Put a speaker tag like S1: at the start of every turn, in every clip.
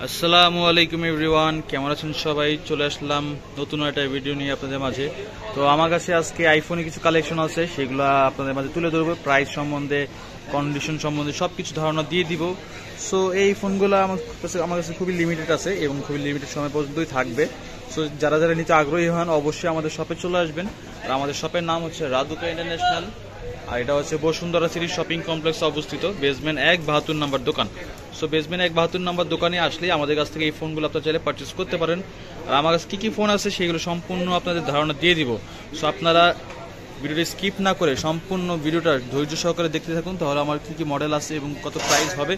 S1: আসসালামু আলাইকুম এভরিওয়ান, কেমন আছেন সবাই? চলে আসলাম নতুন একটা ভিডিও নিয়ে আপনাদের মাঝে। তো আমার কাছে আজকে আইফোনে কিছু কালেকশন আছে, সেগুলো আপনাদের মাঝে তুলে ধরবো। প্রাইস সম্বন্ধে, কন্ডিশন সম্বন্ধে সবকিছু ধারণা দিয়ে দিব। সো এই ফোনগুলো আমার কাছে খুবই লিমিটেড আছে এবং খুবই লিমিটেড সময় পর্যন্তই থাকবে। সো যারা যারা নিতে আগ্রহী হন অবশ্যই আমাদের শপে চলে আসবেন। আর আমাদের শপের নাম হচ্ছে রাদুকা ইন্টারন্যাশনাল, আর এটা হচ্ছে বসুন্ধরা সিটি শপিং কমপ্লেক্সে অবস্থিত, বেসমেন্ট 1 72 নম্বর দোকান। সো বেসমেন্ট 1 72 নম্বর দোকানে আসলে আমাদের কাছ থেকে এই ফোনগুলো আপনারা চাইলে পারচেস করতে পারেন। আর আমার কাছে কী কী ফোন আছে সেগুলো সম্পূর্ণ আপনাদের ধারণা দিয়ে দিব। সো আপনারা ভিডিওটি স্কিপ না করে সম্পূর্ণ ভিডিওটা ধৈর্য সহকারে দেখতে থাকুন, তাহলে আমার কী কী মডেল আছে এবং কত প্রাইস হবে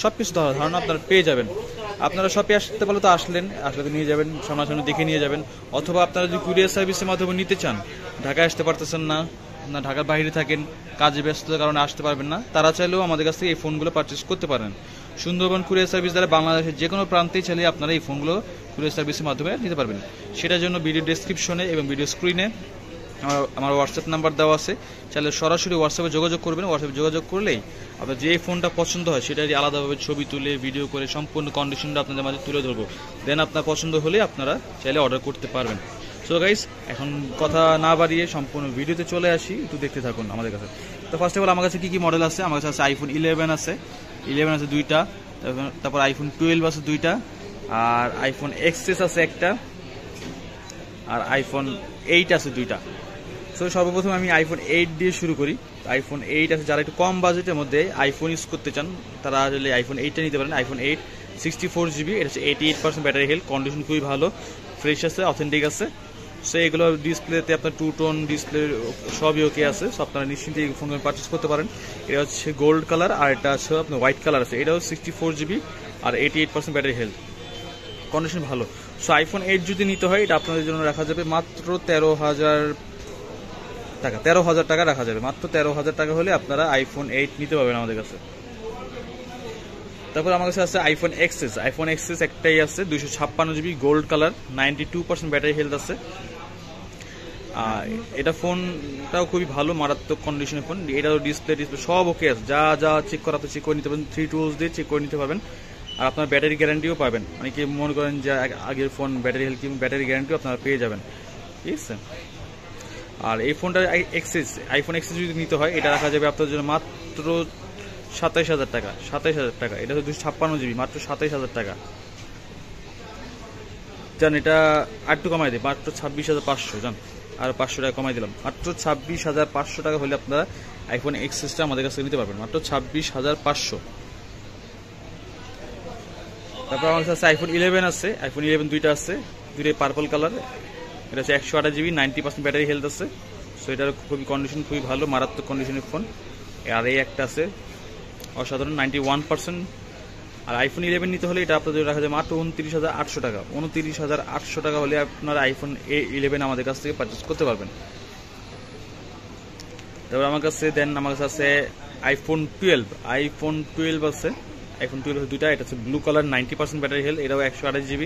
S1: সব কিছু ধারণা আপনারা পেয়ে যাবেন। আপনারা শপে আসতে পারলে তো আসলে নিয়ে যাবেন, সামনাসামনি দেখে নিয়ে যাবেন। অথবা আপনারা যদি কুরিয়ার সার্ভিসের মাধ্যমে নিতে চান, ঢাকায় আসতে পারতেছেন না, ঢাকার বাইরে থাকেন, কাজে ব্যস্ততার কারণে আসতে পারবেন না, তারা চাইলেও আমাদের কাছ থেকে এই ফোনগুলো পারচেস করতে পারেন। সুন্দরবন কুরিয়ার সার্ভিস দ্বারা বাংলাদেশের যে কোনো প্রান্তেই চাইলে আপনারা এই ফোনগুলো কুরিয়ার সার্ভিসের মাধ্যমে নিতে পারবেন। সেটার জন্য ভিডিও ডেসক্রিপশনে এবং ভিডিও স্ক্রিনে আমার হোয়াটসঅ্যাপ নাম্বার দেওয়া আছে, চাইলে সরাসরি হোয়াটসঅ্যাপে যোগাযোগ করবেন। হোয়াটসঅ্যাপে যোগাযোগ করলেই আপনার যে ফোনটা পছন্দ হয় সেটারই আলাদাভাবে ছবি তুলে ভিডিও করে সম্পূর্ণ কন্ডিশনটা আপনাদের মাঝে তুলে ধরবো। দেন আপনার পছন্দ হলে আপনারা চাইলে অর্ডার করতে পারবেন। সো গাইস, এখন কথা না বাড়িয়ে সম্পূর্ণ ভিডিওতে চলে আসি, একটু দেখতে থাকুন আমাদের কাছে। তো ফার্স্ট অফ অল আমার কাছে কী কী মডেল আছে? আমার কাছে আছে আইফোন 11 আছে, 11 আছে 2টা, তারপর আইফোন 12 আছে 2টা, আর আইফোন এক্সএস আছে একটা, আর আইফোন 8 আছে 2টা। সো সর্বপ্রথম আমি আইফোন 8 দিয়ে শুরু করি। আইফোন 8 আছে, যারা একটু কম বাজেটের মধ্যে আইফোন ইউজ করতে চান তারা আসলে আইফোন 8টা নিতে পারেন। আইফোন 8 64GB, এটা হচ্ছে 88% ব্যাটারি হেলথ, কন্ডিশন খুবই ভালো, ফ্রেশ আছে, অথেন্টিক আছে। সো এগুলো ডিসপ্লেতে আপনার 2 টোন ডিসপ্লে সবই ওকে আছে। সো আপনারা নিশ্চিন্তে এই ফোন পারচেস করতে পারেন। এটা হচ্ছে গোল্ড কালার, আর এটা হচ্ছে আপনার হোয়াইট কালার আছে। এটাও 64GB আর 88% ব্যাটারি হেলথ, কন্ডিশন ভালো। সো আইফোন 8 যদি নিতে হয়, এটা আপনাদের জন্য রাখা যাবে মাত্র 13,000 টাকা। 13,000 টাকা রাখা যাবে, মাত্র 13,000 টাকা হলে আপনারা আইফোন 8 নিতে পারবেন আমাদের কাছে। তারপর আমার কাছে আছে আইফোন এক্সএস। আইফোন এক্সএস একটাই আছে, 256GB, gold colour, 92% battery health আছে। আর এটা ফোনটাও খুবই ভালো, মারাত্মক কন্ডিশনের ফোন। এটাও ডিসপ্লে সব ওকে আছে, যা যা চেক করা চেক করে নিতে পারবেন, 3 টুলস দিয়ে চেক করে নিতে পারবেন। আর আপনার ব্যাটারি গ্যারান্টিও পাবেন, অনেকে মনে করেন যে আগের ফোন ব্যাটারি হেলথ, ব্যাটারি গ্যারান্টিও আপনারা পেয়ে যাবেন, ঠিক আছে। আর এই ফোনটা আইফোন এক্সএস যদি নিতে হয়, এটা রাখা যাবে আপনার জন্য মাত্র 27,000 টাকা। 27,000 টাকা। এটা হচ্ছে 256GB, মাত্র 27,000 টাকা। জান এটা আরেকটু কমাই দিই, মাত্র 26,500। জান আর 500 টাকা কমাই দিলাম, মাত্র 26,500 টাকা হলে আপনারা আইফোন এক্সএসটা আমাদের কাছে নিতে পারবেন, মাত্র 26,500। তারপর আমার কাছে আইফোন 11 আছে। আইফোন 11 2টা আছে, 2টাই পার্পল কালার। এটা হচ্ছে 128GB, 90% ব্যাটারি হেলথ আছে। সো এটার খুবই কন্ডিশন খুবই ভালো, মারাত্মক কন্ডিশনের ফোন। আর এই একটা আছে অসাধারণ, 91%। আর আইফোন 11 নিতে হলে এটা আপনাদের রাখা যায় মাত্র 29,800 টাকা। 29,800 টাকা হলে আপনারা আইফোন 11 আমাদের কাছ থেকে পারচেস করতে পারবেন। তারপর আমার কাছে আছে আইফোন 12। আইফোন 12 আছে, আইফোন 12 দুইটা। এটা হচ্ছে ব্লু কালার, 90% ব্যাটারি হেলথ। এটাও 128GB।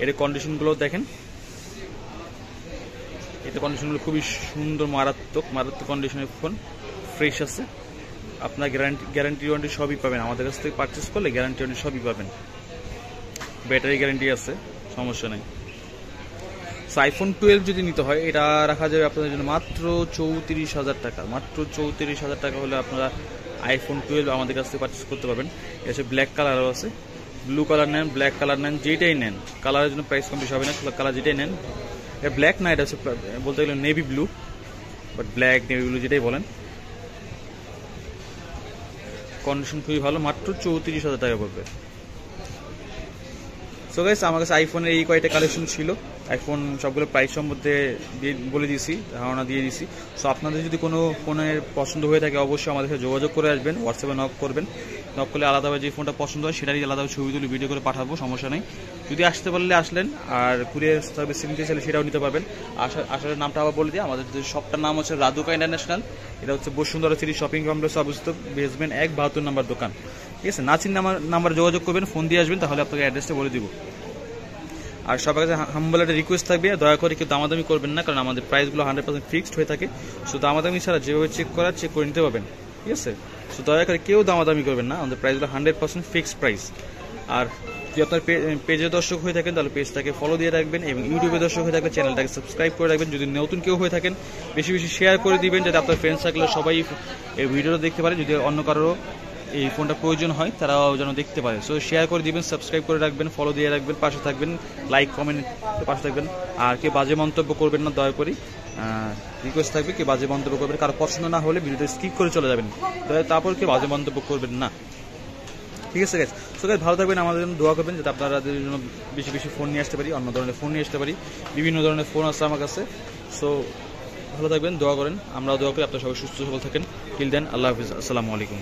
S1: এর কন্ডিশনগুলো দেখেন, এটা কন্ডিশনগুলো খুবই সুন্দর, মারাত্মক কন্ডিশনের ফোন, ফ্রেশ আছে। আপনার গ্যারান্টি ওয়ারেন্টি সবই পাবেন আমাদের কাছ থেকে পারচেস করলে, গ্যারান্টি ওয়ারেন্টি সবই পাবেন, ব্যাটারি গ্যারান্টি আছে, সমস্যা নেই। সো আইফোন 12 যদি নিতে হয়, এটা রাখা যাবে আপনাদের জন্য মাত্র 34,000 টাকা। মাত্র 34,000 টাকা হলে আপনারা আইফোন 12 আমাদের কাছ থেকে পারচেস করতে পারবেন। এটা হচ্ছে ব্ল্যাক কালারও আছে, ব্লু কালার নেন, ব্ল্যাক কালার নেন, যেটাই নেন, কালারের জন্য প্রাইস কম বেশি হবে না, কালার যেটাই নেন। এটা ব্ল্যাক না, এটা হচ্ছে বলতে গেলে navy blue, but black navy blue যেটাই বলেন, কন্ডিশন খুবই ভালো, মাত্র 34,000 টাকা পড়বে। সো গাইস, আমার কাছে আইফোনের এই কয়েকটা কালেকশন ছিল। আইফোন সবগুলো প্রাইস সম্বন্ধে বলে দিয়েছি, ধারণা দিয়ে দিয়েছি। সো আপনাদের যদি কোনো ফোনের পছন্দ হয়ে থাকে অবশ্যই আমাদের সাথে যোগাযোগ করে আসবেন, হোয়াটসঅ্যাপে নক করবেন। নক করলে আলাদাভাবে যে ফোনটা পছন্দ হয় সেটারই আলাদাভাবে ছবি তুলে ভিডিও করে পাঠাবো, সমস্যা নেই। যদি আসতে পারলে আসলেন, আর কুরিয়ার সার্ভিস নিতে চাইলে সেটাও নিতে পারবেন। আসলে নামটা আবার বলে দিই, আমাদের শপটার নাম হচ্ছে রাদুকা ইন্টারন্যাশনাল। এটা হচ্ছে বসুন্ধরা সিটি শপিং কমপ্লেক্সে অবস্থিত, বেসমেন্ট 1 72 নম্বর দোকান, ঠিক আছে। নাচিন নাম্বার যোগাযোগ করবেন, ফোন দিয়ে আসবেন, তাহলে আপনাকে অ্যাড্রেসটা বলে দিব। আর সবার কাছে হাম্বল একটা রিকোয়েস্ট থাকবে, দয়া করে কেউ দামাদামি করবেন না, কারণ আমাদের প্রাইসগুলো 100% ফিক্সড হয়ে থাকে। সো দামাদামি ছাড়া যেভাবে চেক করে নিতে পারবেন, ঠিক আছে। সো দয়া করে কেউ দামাদামি করবেন না, আমাদের প্রাইসগুলো 100% ফিক্সড প্রাইস। আর যদি আপনার পেজে দর্শক হয়ে থাকেন তাহলে পেজটাকে ফলো দিয়ে রাখবেন, এবং ইউটিউবে দর্শক হয়ে থাকলে চ্যানেলটাকে সাবস্ক্রাইব করে রাখবেন। যদি নতুন কেউ হয়ে থাকেন বেশি বেশি শেয়ার করে দিবেন, যাতে আপনার ফ্রেন্ড সার্কেলের সবাই এই ভিডিওটা দেখতে পারে। যদি অন্য কারোর এই ফোনটা প্রয়োজন হয় তারাও যেন দেখতে পারে। সো শেয়ার করে দিবেন, সাবস্ক্রাইব করে রাখবেন, ফলো দিয়ে রাখবেন, পাশে থাকবেন, লাইক কমেন্ট পাশে থাকবেন। আর কেউ বাজে মন্তব্য করবেন না, দয়া করে রিকোয়েস্ট থাকবে, কেউ বাজে মন্তব্য করবেন, কারো পছন্দ না হলে ভিডিওটা স্কিপ করে চলে যাবেন, তারপর কেউ বাজে মন্তব্য করবেন না, ঠিক আছে গাইস? সো গাইস ভালো থাকবেন, আমাদের জন্য দোয়া করবেন যাতে আপনাদের জন্য বেশি বেশি ফোন নিয়ে আসতে পারি, অন্য ধরনের ফোন নিয়ে আসতে পারি। বিভিন্ন ধরনের ফোন আছে আমার কাছে। সো ভালো থাকবেন, দোয়া করেন, আমরাও দোয়া করি আপনারা সবাই সুস্থ সবল থাকেন। টিল দেন, আল্লাহ হাফিজ, আসসালামু আলাইকুম।